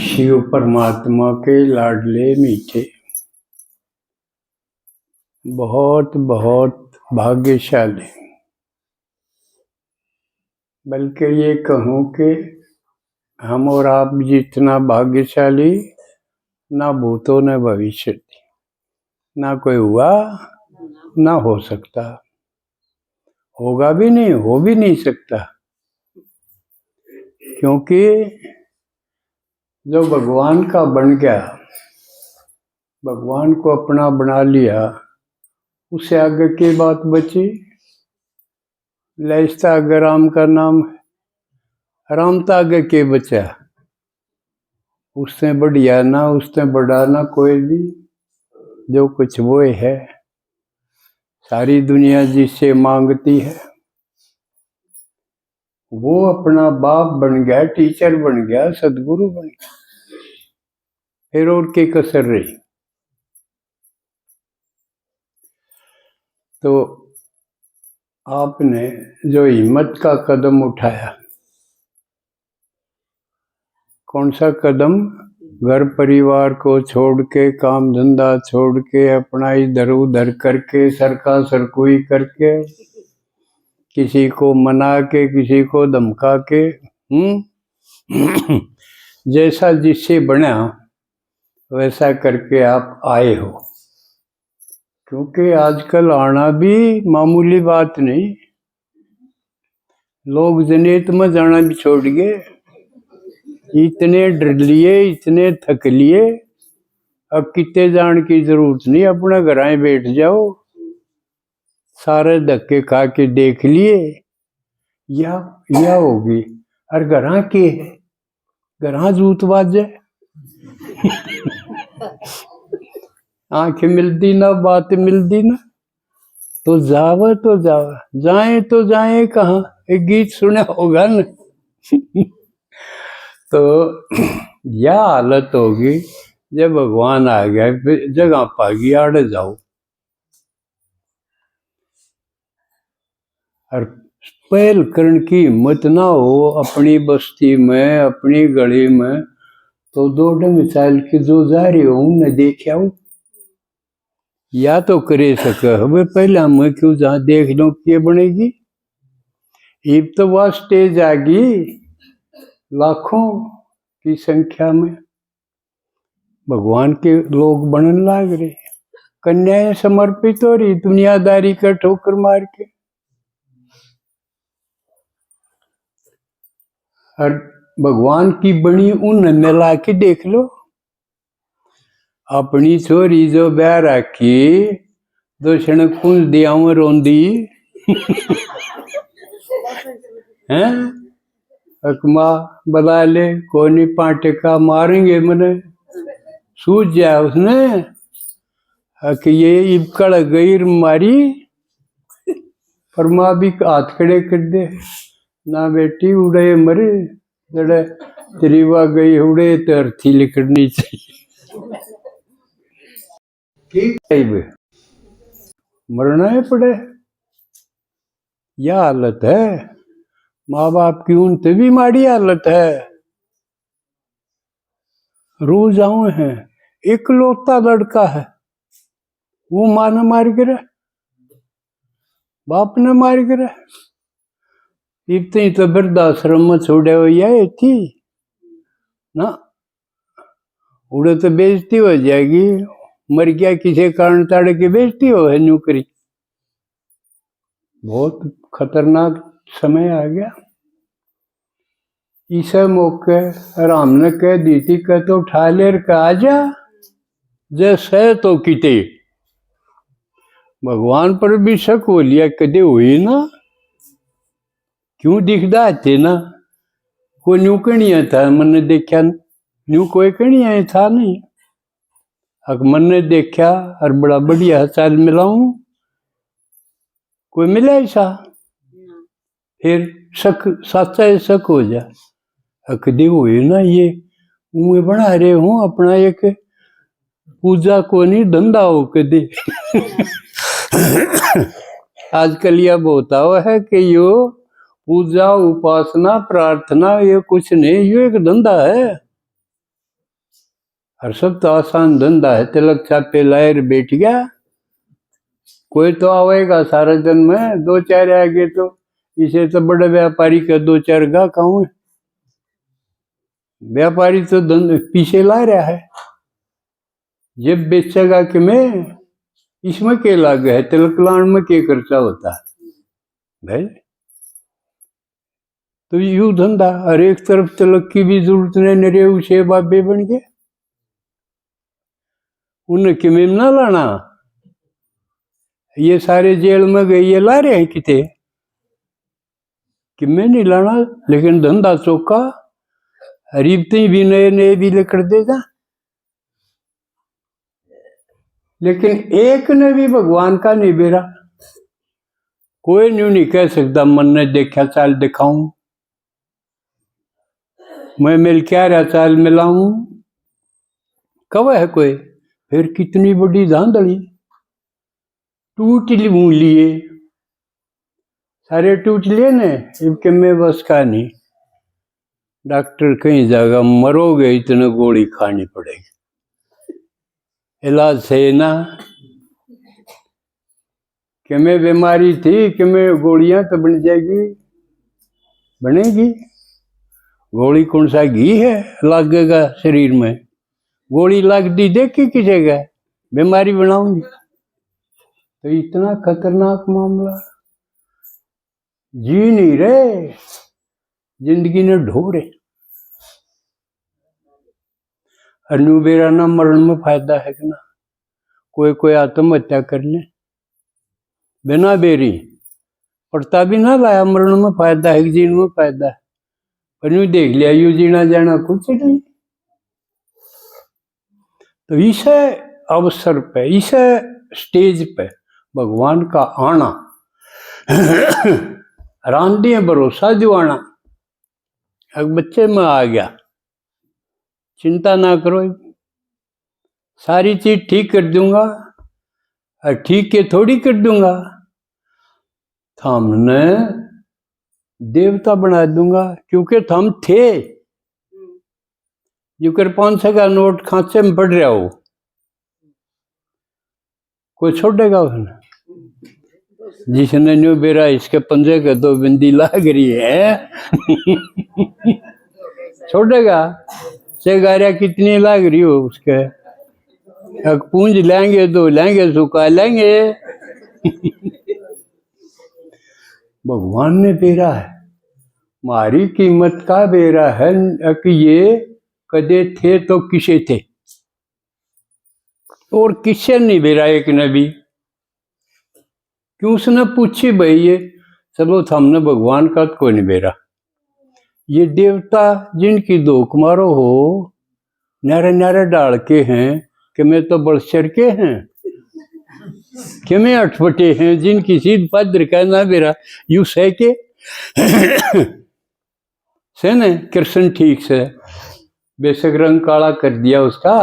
शिव परमात्मा के लाडले मीठे, बहुत बहुत भाग्यशाली, बल्कि ये कहूँ कि हम और आप जितना भाग्यशाली ना भूतो न भविष्य, ना कोई हुआ ना हो सकता, होगा भी नहीं, हो भी नहीं सकता। क्योंकि जो भगवान का बन गया, भगवान को अपना बना लिया, उससे आगे की बात बची? लैस्ता अगर राम का नाम है, राम तो आगे के बचा? उससे बढ़िया ना, उससे बड़ा ना कोई भी। जो कुछ वो है, सारी दुनिया जिससे मांगती है, वो अपना बाप बन गया, टीचर बन गया, सदगुरु बन गया। फिर और क्या कसर रही? तो आपने जो हिम्मत का कदम उठाया, कौन सा कदम? घर परिवार को छोड़ के, काम धंधा छोड़ के, अपना इधर उधर करके, सरका सरकुई करके, किसी को मना के, किसी को धमका के, जैसा जिससे बना वैसा करके आप आए हो। क्योंकि आजकल आना भी मामूली बात नहीं, लोग जनेत में जाना भी छोड़ गए, इतने डर लिए, इतने थक लिए, अब कितने जान की जरूरत नहीं, अपना घर आए बैठ जाओ। सारे धक्के खा के देख लिए, या होगी। और घरा के है, घरा जूत बाजे आंखें मिलती ना, बात मिलती ना, तो जावे तो जावे, जाए तो जाए कहाँ? एक गीत सुना होगा ना। तो यह हालत होगी जब भगवान आ गया, फिर जगह पागी आड़े जाओ। और पहल करने की हिम्मत ना हो अपनी बस्ती में, अपनी गली में, तो दो ढंग चाल के जो जा रही हो उन्हें देखा हो, या तो करे सके। हमें पहले मैं क्यों जहाँ देख लो क्या बनेगी। अब तो वह स्टेज आ गई, लाखों की संख्या में भगवान के लोग बनने लग रहे, कन्याएं समर्पित हो रही दुनियादारी का ठोकर मार के। और भगवान की बनी उन मिला के देख लो, अपनी छोरी जो ब्याह रखी, दो क्षण कुंज दिया रोंदी हैं, अकमा बता ले कोनी पाटे का मारेंगे मने, सूझ जाए उसने कि ये इबकड़ गई मारी, पर माँ भी हाथ खड़े कर दे ना, बेटी उड़े मरे जड़े त्रिवा गई उड़े तो अर्थी लिखनी चाहिए। मरना है पड़े, यह हालत है। माँ बाप की उनसे भी माड़ी हालत है। रोज आऊ है, इकलौता लड़का है, वो माँ ने मार गिरा, बाप ने मार गिरा। इतनी तो वृद्धाश्रम में छोड़े हुई है थी ना, उड़े तो बेइज्जती हो जाएगी। मर गया किसी कारण ताड़े की बेइज्जती हो है नौकरी। बहुत खतरनाक समय आ गया। इस मौके राम ने कह दी थी, कह तो उठा लेर का आजा जैसे तो किते। भगवान पर भी शक हो लिया, कदे हुई ना, क्यों दिखदा थे ना, कोई न्यू कणिया था, मन ने देखा न्यू कोई कणिया था नहीं। अगर मन ने देखा और बड़ा बढ़िया चाल मिलाऊं, कोई मिला ऐसा, फिर शक सच्चा शक हो जा, कदे हुई ना, ये मुँह बना रहे हूँ अपना एक पूजा को नहीं धंधा हो कदे। आजकल यह होता है कि यो पूजा उपासना प्रार्थना ये कुछ नहीं, ये एक धंधा है। और सब तो आसान धंधा है, तिलक छापे लाएर बैठ गया। कोई तो आवेगा सारा दिन में, दो चार आगे तो इसे तो बड़े व्यापारी का दो चार गा कहूँ। व्यापारी तो पीछे ला रहा है, जब बेचेगा कि मैं इसमें क्या लाग है, तिलक लाने में क्या खर्चा होता है भाई। तो यू धंधा, और एक तरफ तिलक की भी जरूरत नहीं, नरे उसे बाबे बन गए, उन्हें किमें ना लाना। ये सारे जेल में गए, ये ला रहे हैं किते कि मैं नहीं लाना, लेकिन धंधा चौका हरीबते भी नए नए भी लेकर देगा। लेकिन एक ने भी भगवान का नहीं बेरा। कोई नहीं कह सकता मन ने देखा चाल दिखाऊं, मैं मिल क्या रहा चाल मिलाऊं, कब है कोई। फिर कितनी बड़ी धांधली, टूट लिए सारे, टूट लिए ने, इनके में बस का नहीं। डॉक्टर कहीं जाएगा, मरोगे इतने गोली खानी पड़ेगी, इलाज सही ना। कि मैं बीमारी थी कि मैं गोलियां तो बन जाएगी, बनेगी। गोली कौन सा घी है लगेगा शरीर में, गोली लग दी देखी किसेगा, बीमारी बनाऊंगी। तो इतना खतरनाक मामला, जी नहीं रहे, जिंदगी ने ढोरे। अनु बेरा ना मरण में फायदा है कि ना। कोई कोई आत्महत्या कर ले बिना बेरी, पड़ता भी ना लाया, मरण में फायदा है, जीवन में फायदा है। पर यूं देख लिया, यू जीना जाना कुछ नहीं। तो इस अवसर पे, इस स्टेज पे भगवान का आना, रांधे भरोसा दिवाना। अब बच्चे में आ गया, चिंता ना करो, सारी चीज ठीक कर दूंगा, और ठीक के थोड़ी कर दूंगा, हमने देवता बना दूंगा। क्योंकि थम थे, जो कर 500 का नोट खांचे में पड़ रहा हो, कोई छोड़ेगा उसने। जिसने न्यू बेरा इसके पंजे के दो बिंदी लाग रही है छोड़ेगा, से गारिया कितनी लाग रही हो उसके, पूंज लेंगे दो लेंगे सुखा लेंगे भगवान ने बेरा है, मारी कीमत का बेरा है कि ये कदे थे तो किसे थे, और किससे नहीं बेरा एक नबी। क्यों उसने पूछी भाई, ये चलो हमने भगवान का तो कोई नहीं बेरा। ये देवता जिनकी धोख मारो हो, नारे नारे डाल के हैं कि मैं तो बड़सर के हैं, कि मैं अठपटे हैं, जिनकी सीध पद्र का ना बेरा यू सह के से न कृष्ण ठीक से बेशक रंग काला कर दिया उसका,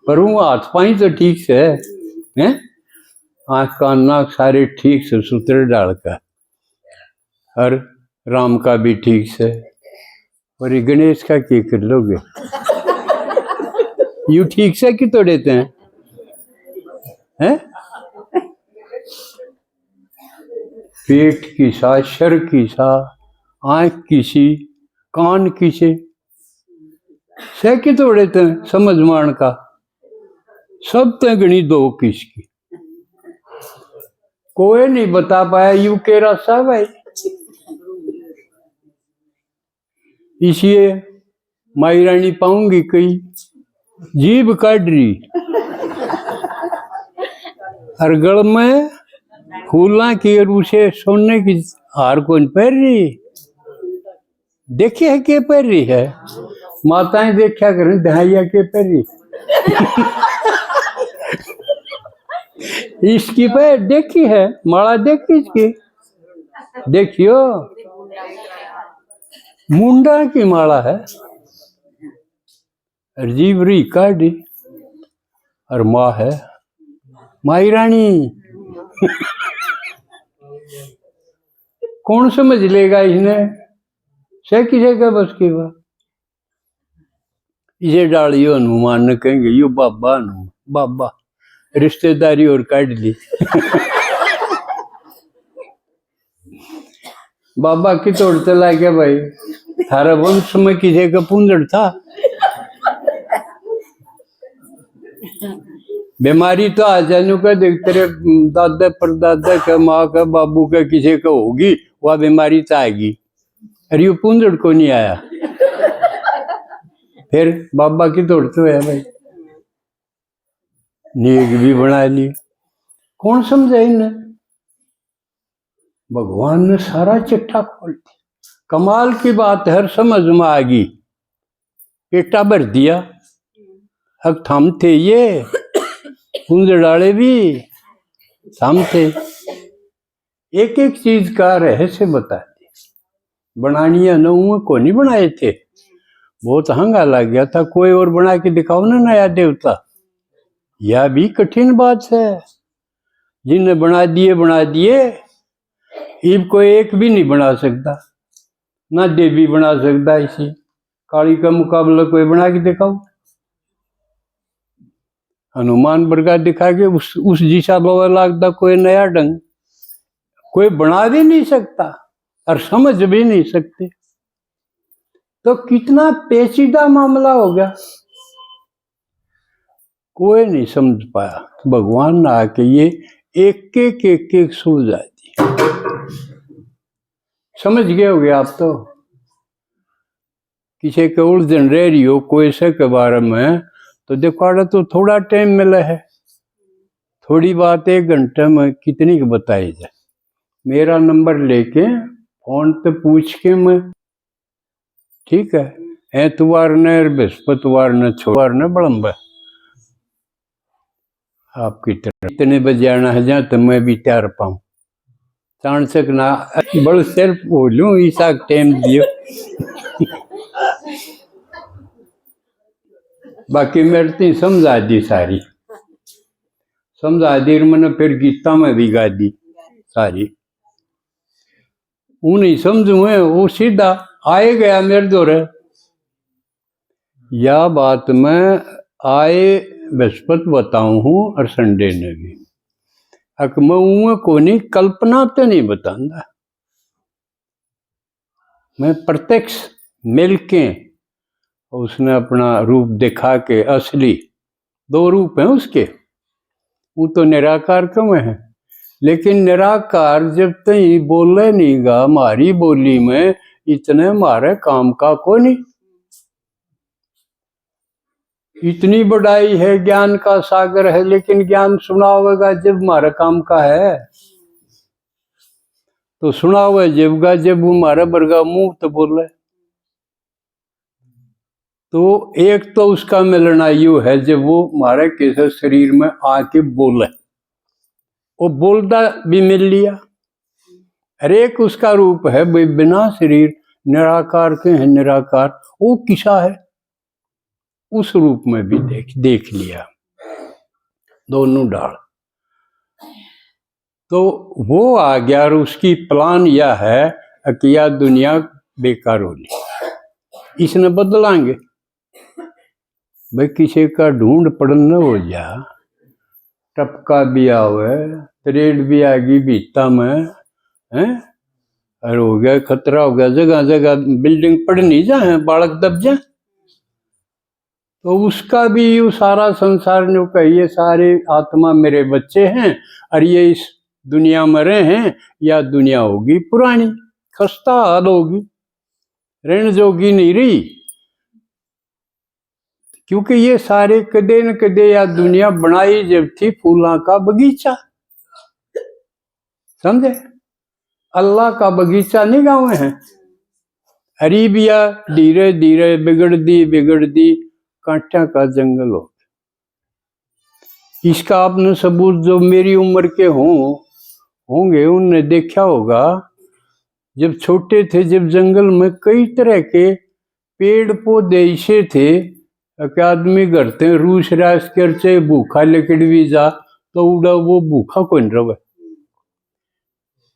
पर वो हाथ पाई तो ठीक से है, आँख कान नाक सारे ठीक से सूत्र डालकर, और राम का भी ठीक से, और ये गणेश का क्या कर लोगे यू ठीक से क्यों तो देते हैं? पेट की सा, शर की सा, आँख की सी, कान की से क्यों तो देते हैं? समझ मान का सब तो गणी दो किसकी, कोई नहीं बता पाया यू के रास्ता भाई। इसलिए माई रानी पाऊंगी कई जीभ काट रही, हर गल में फूला की और उसे सोने की हार कौन पहन रही, देखे है के पहन रही है, माताएं देखा करें दहाइया के पहन रही इसकी पे देखी है, माला देखी इसकी, देखियो मुंडा की माला है, जीवरी काटी, और माँ है माई रानी कौन समझ लेगा इन्हें, से किसे का बस की बात। इसे डालियो हनुमान ने कहेंगे यो बाबा हनुमान, बाबा रिश्तेदारी और काट ली। बाबा की तोड़ चला गया भाई, थारा वंश में किसी का पुंजड़ था। बीमारी तो आ जाने का देख, तेरे दादा परदादा का, माँ का, बाबू का, किसी का होगी वह बीमारी तो आएगी। अरे ये पुंजड़ को नहीं आया, फिर बाबा की तोड़ तो है भाई, नेक भी बना ली। कौन समझा इन्हें, भगवान ने सारा चिट्ठा खोल दिया। कमाल की बात हर समझ में आ गई, पेटा भर दिया। अब थम थे ये कुंजड़ाले भी थम थे, एक एक चीज का रहस्य बता दिया। बनानिया न को नहीं बनाए थे, बहुत हंगा लग गया था, कोई और बना के दिखाओ ना नया देवता। यह भी कठिन बात है, जिनने बना दिए, इब कोई एक भी नहीं बना सकता, ना देवी बना सकता। इसी काली का मुकाबला कोई बना के दिखाओ। हनुमान बरगा दिखा के उस दिशा बाबा लागता कोई नया ढंग कोई बना भी नहीं सकता और समझ भी नहीं सकते। तो कितना पेचीदा मामला हो गया, कोई नहीं समझ पाया। भगवान ने आके ये एक एक सुलझा दी। समझ गए होगे आप तो, किसी के उलझन रह रही हो कोई से के बारे में, तो देखो तो थोड़ा टाइम मिला है, थोड़ी बात 1 घंटे में कितनी बताई जाए। मेरा नंबर लेके फोन पे पूछ के मैं, ठीक है, एतवार ने बृहस्पतिवार ने छोवार ने बड़म्बा आपकी तरह इतने बजे आना है जहाँ तो मैं भी तैयार पाऊँ। चाणसक ना बड़ सिर्फ बोलूँ ईसा टाइम दियो। बाकी मेरे तीन समझा दी, सारी समझा दी। मैंने फिर गीता में भी गा दी सारी। वो नहीं समझू है, वो सीधा आए गया मेरे दौरे। या बात मैं आए बृहस्पति बताऊं हूँ और संडे ने भी अक मैं को नहीं कल्पना तो नहीं बताऊंगा, मैं प्रत्यक्ष मिल के उसने अपना रूप दिखा के, असली 2 रूप हैं उसके। वो तो निराकार कम है, लेकिन निराकार जब तई बोले नहीं गा हमारी बोली में, इतने हमारे काम का को नहीं। इतनी बड़ाई है, ज्ञान का सागर है, लेकिन ज्ञान सुनावेगा जब हमारे काम का है। तो सुनावे जबगा जब हमारा बरगा मुंह तो बोले। तो एक तो उसका मिलना यू है जब वो हमारे किसी शरीर में आके बोले, वो बोलता भी मिल लिया। हर एक उसका रूप है भाई, बिना शरीर निराकार के हैं, निराकार वो किसा है, उस रूप में भी देख लिया दोनों डाल। तो वो आ गया और उसकी प्लान यह है कि यह दुनिया बेकार होगी, इसने बदलांगे भाई। किसी का ढूंढ पड़न न हो जा, टपका भी आवे, त्रेड भी आ गई बीता में है, और हो गया खतरा हो गया, जगह जगह बिल्डिंग पड़ नहीं जाए, बालक दब जाए, तो उसका भी यू सारा संसार ने कहिए सारे आत्मा मेरे बच्चे हैं और ये इस दुनिया में रहे हैं, या दुनिया होगी पुरानी, खस्ता हाल होगी, ऋण जोगी नहीं रही। क्योंकि ये सारे कदे न कदे या दुनिया बनाई जब थी फूलों का बगीचा, समझे, अल्लाह का बगीचा नहीं गाँव है। अरीबिया धीरे धीरे बिगड़ दी कांटा का जंगल हो। इसका आपने सबूत जो मेरी उम्र के होंगे उनने देखा होगा, जब छोटे थे, जब जंगल में कई तरह के पेड़ पौधे ऐसे थे कि आदमी करते रूस रास कर चाहे भूखा लेकर भी जा तो उड़ा वो भूखा कौन रहे।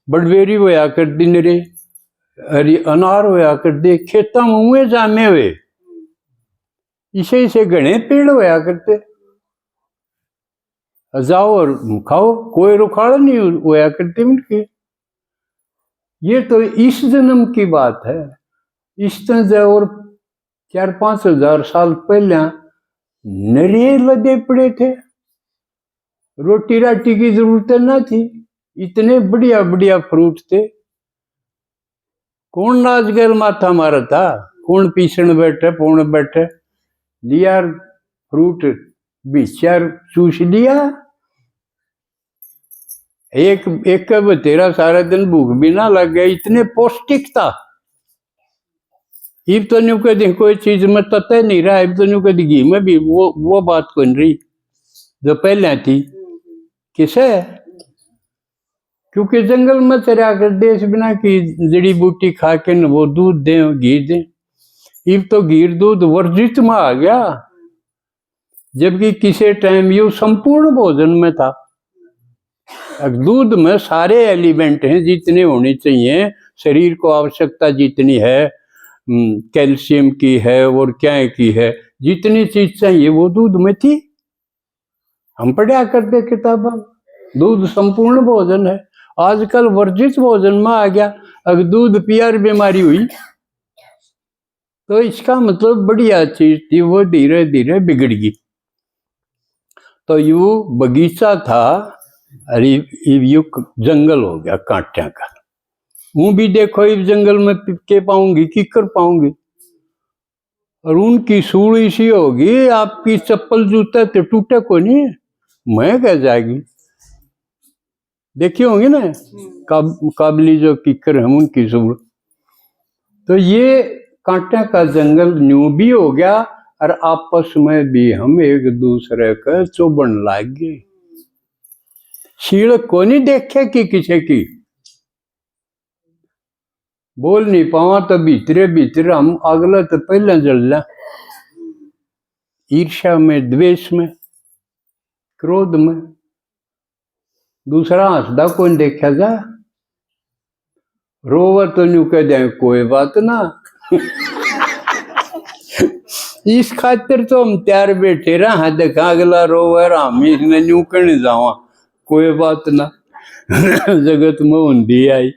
बड़बेरी होया कर दी नरे, अरे अनार होया कर दे, खेता मुँहे जामे हुए, इसे घने पेड़ होया करते, जाओ और खाओ, कोई रुखाड़ा नहीं होया करती उनकी। ये तो इस जन्म की बात है। इस तरह और 4-5 हजार साल पहले नरे लदे पड़े थे, रोटी राटी की जरूरत ना थी, इतने बढ़िया बढ़िया फ्रूट थे। कौन नाचगर माथा मारा था, कौन पीछण बैठे पौन बैठे, लिया फ्रूट बिचार चूस लिया, एक तेरा सारा दिन भूख भी ना लग गया, इतने पौष्टिक था। इब तो न्यू कभी कोई चीज में तत्व नहीं रहा, इब तो न्यू कभी घी में भी वो बात कौन रही जो पहले थी। किसे? क्योंकि जंगल में चरा कर देश बिना की जड़ी बूटी खा के न वो दूध दे घी दे। इब तो घी दूध वर्जित में आ गया, जबकि किसी टाइम ये संपूर्ण भोजन में था। दूध में सारे एलिमेंट हैं जितने होने चाहिए, शरीर को आवश्यकता जितनी है, कैल्शियम की है और क्या की है, जितनी चीज चाहिए वो दूध में थी। हम पढ़ा करते किताबों, दूध संपूर्ण भोजन है। आजकल वर्जित भोजन में आ गया, अगर दूध पिया बीमारी हुई तो इसका मतलब बढ़िया चीज थी वो धीरे धीरे बिगड़ गई। तो यू बगीचा था, अरे यू जंगल हो गया कांटिया का। वो भी देखो इस जंगल में के पाऊंगी कि कर पाऊंगी, और उनकी सूढ़ सी होगी, आपकी चप्पल जूता तो टूटे को नहीं, मैं कह जाएगी। देखी होंगी ना काबली जो किकर हम उनकी सूढ़। तो ये कांटे का जंगल न्यू भी हो गया, और आपस में भी हम एक दूसरे का चुभन लाग गए। शील को नहीं देखे कि किसी की बोल नहीं पावा तो भीतरे भीतर हम अगला तो पहले जल जा, ईर्ष्या में, द्वेष में, क्रोध में। दूसरा हंसदा कौन देखा जा, रोवर तो न्यू कह दे कोई बात ना। इस खातिर तो हम त्यार बैठे रहा, हाँ देखा अगला रोवर, हम इसने न्यू कहने जावा कोई बात ना। जगत में उन्दी आई।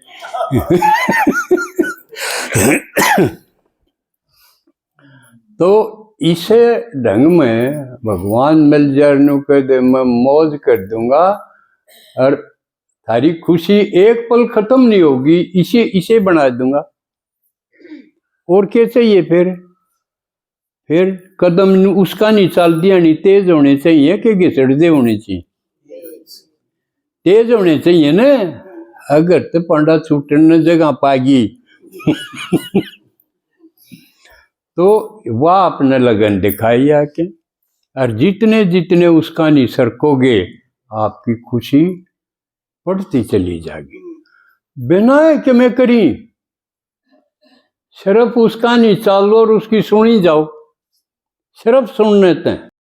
तो इसे ढंग में भगवान मिल जाने कह दे मैं मौज कर दूंगा, और थारी खुशी एक पल खत्म नहीं होगी, इसे बना दूंगा। और क्या चाहिए फिर कदम उसका नहीं चल दिया, नहीं तेज होने चाहिए कि घिसड़ते होने चाहिए, तेज होने चाहिए ना। अगर तो पंडा छूटने जगह पागी तो वह अपने लगन दिखाई आके, और जितने जितने उसका नहीं सरकोगे आपकी खुशी बढ़ती चली जाएगी। बिना कि मैं करी, सिर्फ उसका नहीं चालो और उसकी सुनी जाओ, सिर्फ सुनने ते